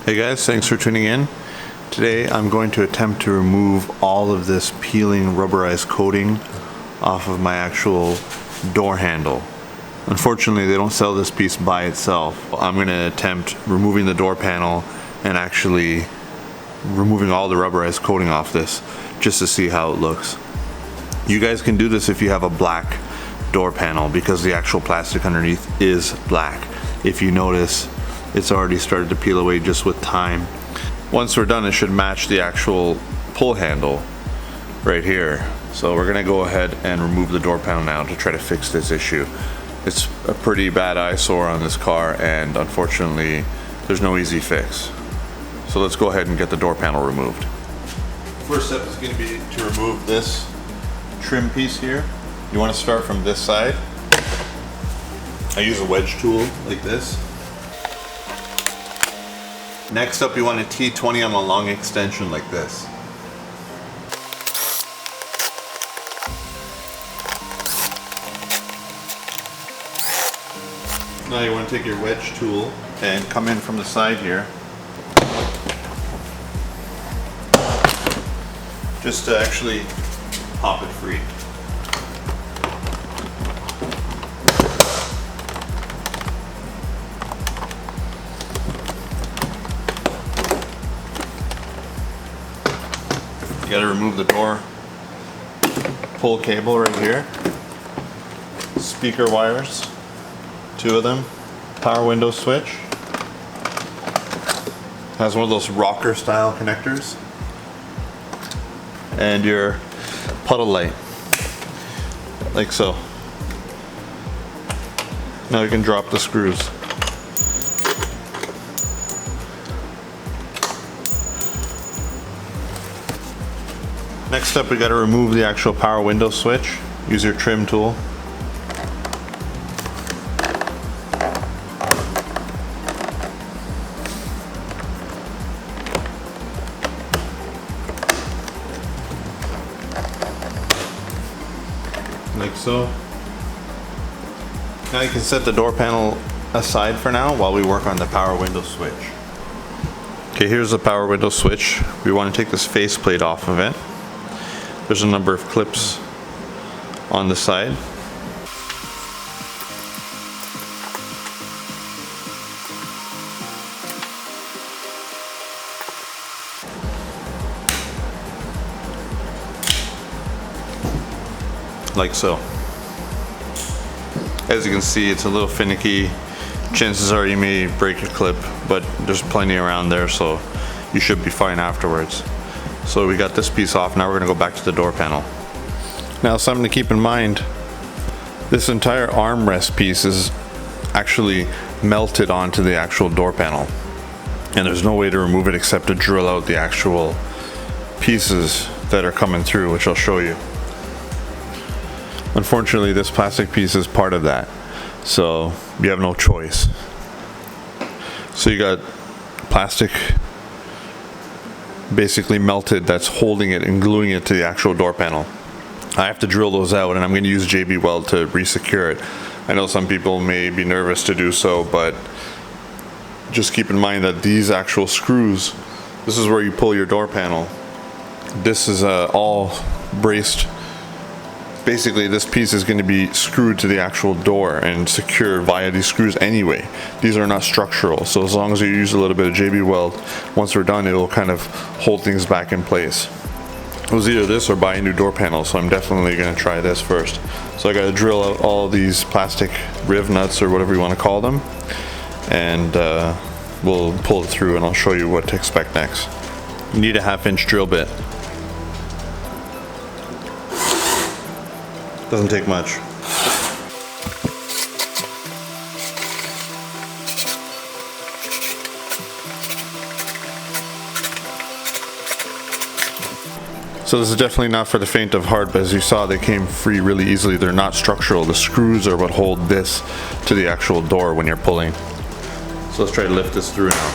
Hey guys, thanks for tuning in. Today I'm going to attempt to remove all of this peeling rubberized coating off of my actual door handle. Unfortunately, they don't sell this piece by itself. I'm going to attempt removing the door panel and actually removing all the rubberized coating off this just to see how it looks. You guys can do this if you have a black door panel because the actual plastic underneath is black. If you notice, it's already started to peel away just with time. Once we're done, it should match the actual pull handle right here. So we're gonna go ahead and remove the door panel now to try to fix this issue. It's a pretty bad eyesore on this car, and unfortunately there's no easy fix. So let's go ahead and get the door panel removed. First step is going to be to remove this trim piece here. You want to start from this side. I use a wedge tool like this. Next up, you want a T20 on a long extension like this. Now you want to take your wedge tool and come in from the side here. Just to actually pop it free. You gotta remove the door pull cable right here. Speaker wires. 2 of them, power window switch. Has one of those rocker style connectors. And your puddle light, like so. Now you can drop the screws. Next up, we got to remove the actual power window switch. Use your trim tool. Like so. Now you can set the door panel aside for now while we work on the power window switch. Okay, here's the power window switch. We want to take this faceplate off of it. There's a number of clips on the side. Like so. As you can see, it's a little finicky. Chances are you may break a clip, but there's plenty around there, so you should be fine afterwards. So we got this piece off. Now we're gonna go back to the door panel. Now, something to keep in mind, this entire armrest piece is actually melted onto the actual door panel, and there's no way to remove it except to drill out the actual pieces that are coming through, which I'll show you. Unfortunately, this plastic piece is part of that, so you have no choice. So you got plastic basically melted that's holding it and gluing it to the actual door panel. I have to drill those out, and I'm going to use JB Weld to re-secure it. I know some people may be nervous to do so, but just keep in mind that these actual screws, this is where you pull your door panel. This is all braced. Basically, this piece is going to be screwed to the actual door and secure via these screws anyway. These are not structural, so as long as you use a little bit of JB Weld, once we're done, it will kind of hold things back in place. It was either this or buy a new door panel, so I'm definitely going to try this first. So I got to drill out all these plastic riv nuts or whatever you want to call them, and we'll pull it through and I'll show you what to expect next. You need a 1/2-inch drill bit. Doesn't take much. So this is definitely not for the faint of heart, but as you saw, they came free really easily. They're not structural. The screws are what hold this to the actual door when you're pulling. So let's try to lift this through now.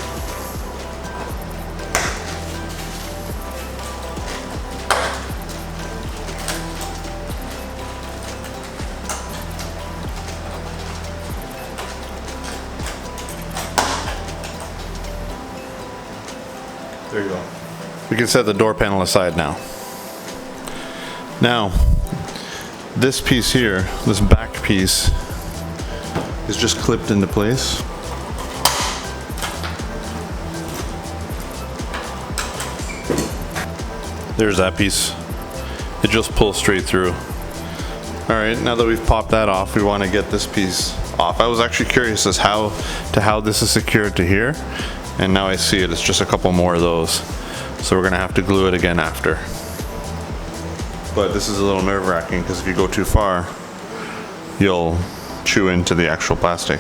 we can set the door panel aside now. Now, this piece here, this back piece, is just clipped into place. There's that piece. It just pulls straight through. Alright, now that we've popped that off, we want to get this piece off. I was actually curious as how this is secured to here, and now I see it. It's just a couple more of those. So we're going to have to glue it again after. But this is a little nerve-wracking because if you go too far, you'll chew into the actual plastic.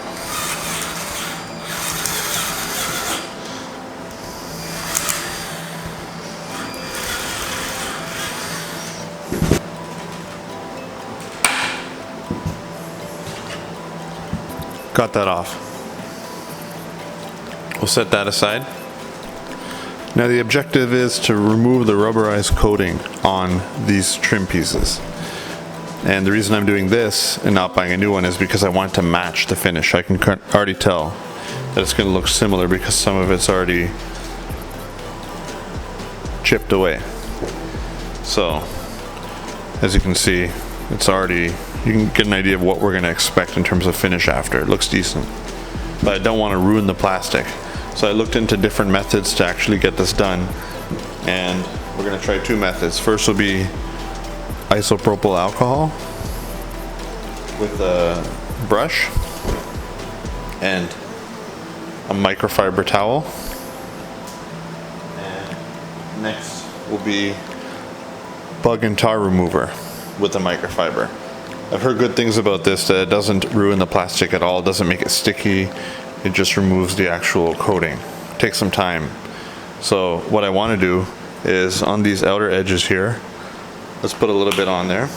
Got that off. We'll set that aside. Now the objective is to remove the rubberized coating on these trim pieces. And the reason I'm doing this and not buying a new one is because I want to match the finish. I can already tell that it's going to look similar because some of it's already chipped away. So, as you can see, it's already, you can get an idea of what we're going to expect in terms of finish after. It looks decent. But I don't want to ruin the plastic. So I looked into different methods to actually get this done. And we're going to try two methods. First will be isopropyl alcohol with a brush and a microfiber towel. And next will be bug and tar remover with a microfiber. I've heard good things about this, that it doesn't ruin the plastic at all, it doesn't make it sticky, it just removes the actual coating. It takes some time. So what I want to do is on these outer edges here, let's put a little bit on there.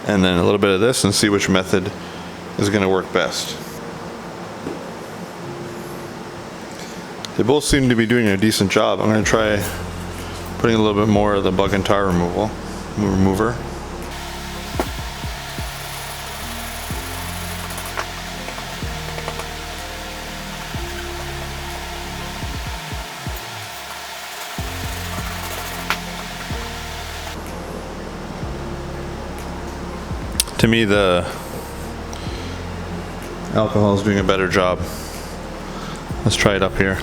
And then a little bit of this and see which method is going to work best. They both seem to be doing a decent job. I'm going to try putting a little bit more of the bug and tar remover. To me, the alcohol is doing a better job. Let's try it up here.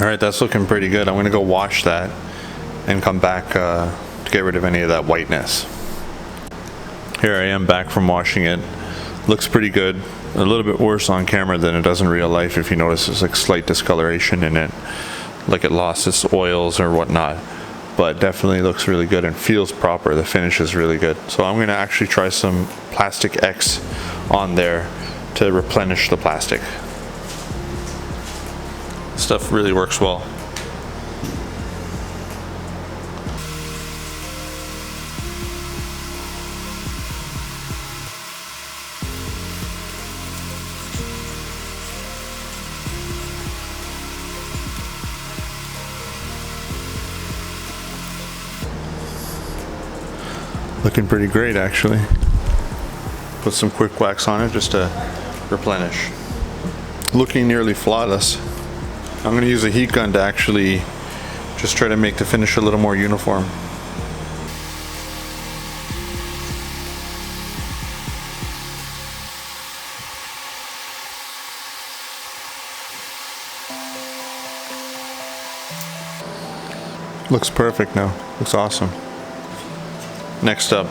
Alright, that's looking pretty good. I'm going to go wash that and come back to get rid of any of that whiteness. Here I am back from washing it. Looks pretty good. A little bit worse on camera than it does in real life. If you notice, there's like slight discoloration in it, like it lost its oils or whatnot. But definitely looks really good and feels proper. The finish is really good. So I'm going to actually try some Plastic X on there to replenish the plastic. Stuff really works well. Looking pretty great, actually. Put some quick wax on it just to replenish. Looking nearly flawless. I'm going to use a heat gun to actually just try to make the finish a little more uniform. Looks perfect now. Looks awesome. Next up.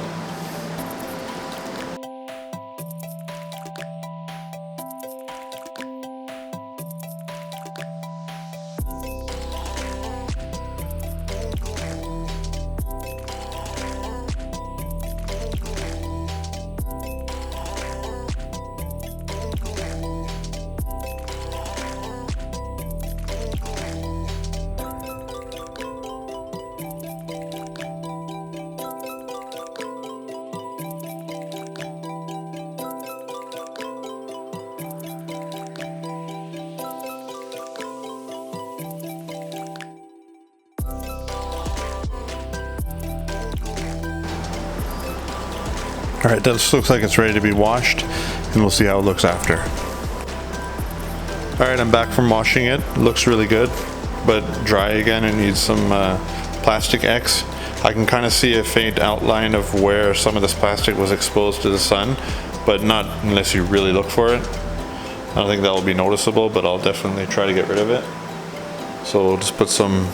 All right, this looks like it's ready to be washed, and we'll see how it looks after. All right, I'm back from washing it. It looks really good, but dry again. It needs some plastic X. I can kind of see a faint outline of where some of this plastic was exposed to the sun, but not unless you really look for it. I don't think that will be noticeable, but I'll definitely try to get rid of it. So we'll just put some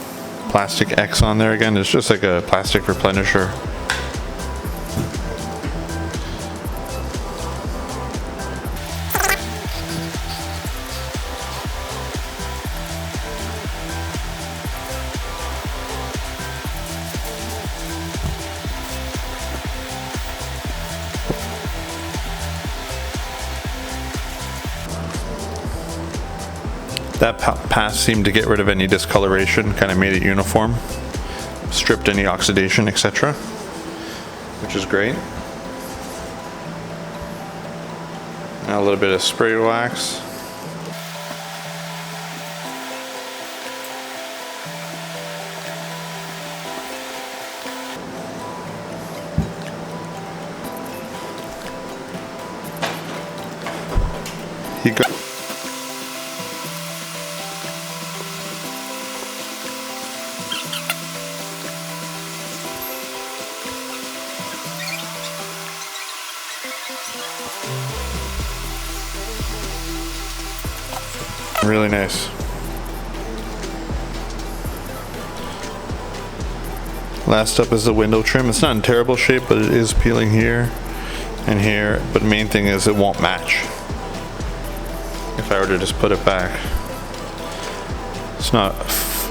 plastic X on there again. It's just like a plastic replenisher. That pass seemed to get rid of any discoloration, kind of made it uniform, stripped any oxidation, etc., which is great. Now a little bit of spray wax. You got really nice. Last up is the window trim. It's not in terrible shape, but it is peeling here and here. But the main thing is it won't match. If I were to just put it back, it's not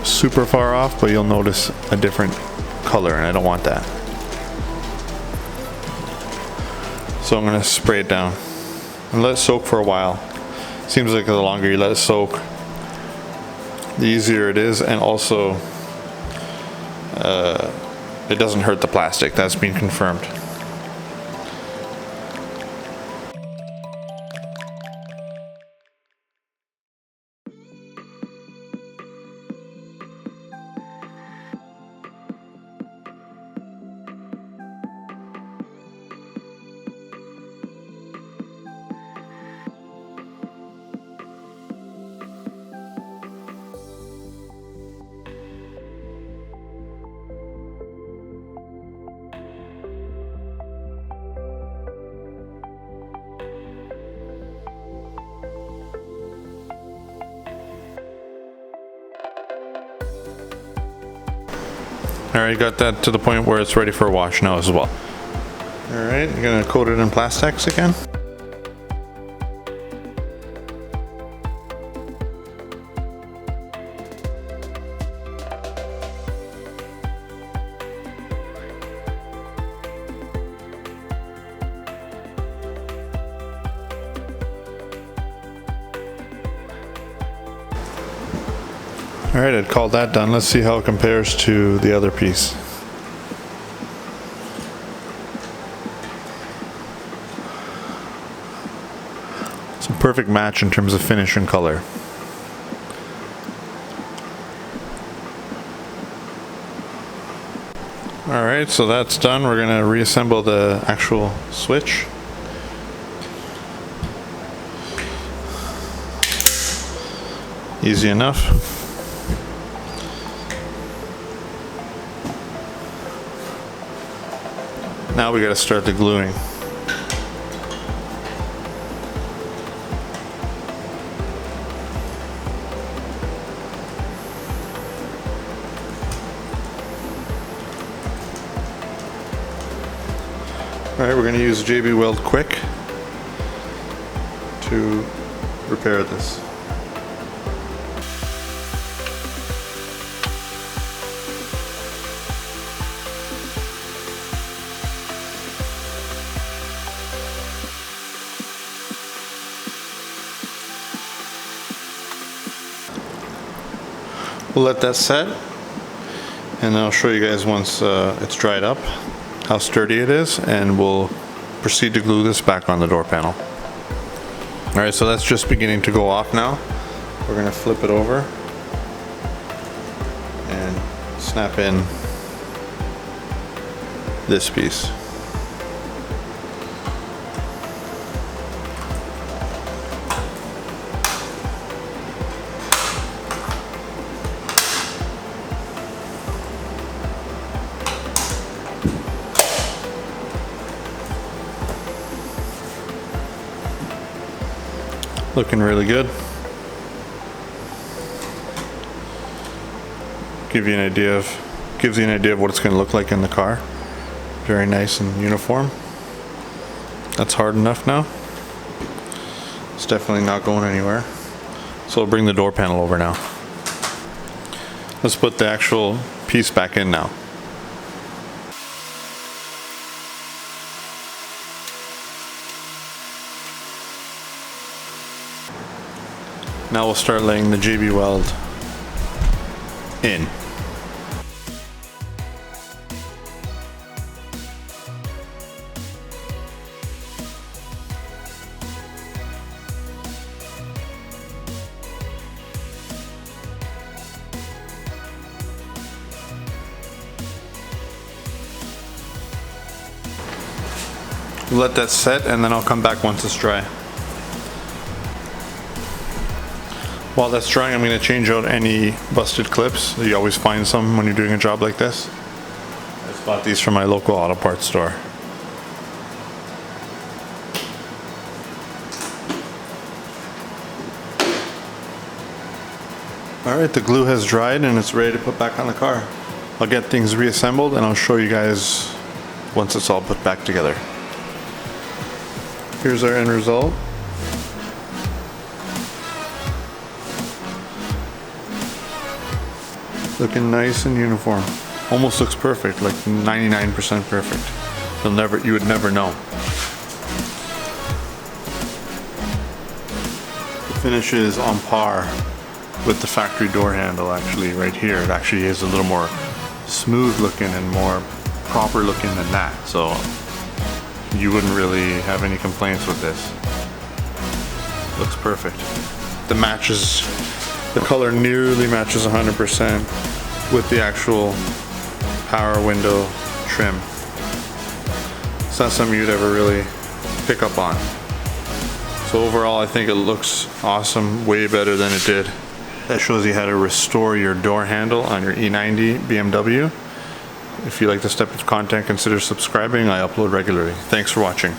super far off, but you'll notice a different color, and I don't want that. So I'm going to spray it down and let it soak for a while. Seems like the longer you let it soak, the easier it is, and also it doesn't hurt the plastic. That's been confirmed. Alright, got that to the point where it's ready for a wash now as well. Alright, you're gonna coat it in Plastex again. Alright, I'd call that done. Let's see how it compares to the other piece. It's a perfect match in terms of finish and color. Alright, so that's done. We're going to reassemble the actual switch. Easy enough. Now we got to start the gluing. Alright, we're going to use JB Weld Quick to repair this. We'll let that set, and I'll show you guys once it's dried up how sturdy it is, and we'll proceed to glue this back on the door panel. Alright, so that's just beginning to go off now. We're going to flip it over and snap in this piece. Looking really good. Gives you an idea of what it's going to look like in the car. Very nice and uniform. That's hard enough now. It's definitely not going anywhere. So we'll bring the door panel over now. Let's put the actual piece back in now. Now we'll start laying the JB Weld in. Let that set and then I'll come back once it's dry. While that's drying, I'm going to change out any busted clips. You always find some when you're doing a job like this. I just bought these from my local auto parts store. Alright, the glue has dried and it's ready to put back on the car. I'll get things reassembled and I'll show you guys once it's all put back together. Here's our end result. Looking nice and uniform. Almost looks perfect, like 99% perfect. You would never know. The finish is on par with the factory door handle actually right here. It actually is a little more smooth looking and more proper looking than that. So you wouldn't really have any complaints with this. Looks perfect. The color nearly matches 100% with the actual power window trim. It's not something you'd ever really pick up on. So overall, I think it looks awesome, way better than it did. That shows you how to restore your door handle on your E90 BMW. If you like this type of content, consider subscribing. I upload regularly. Thanks for watching.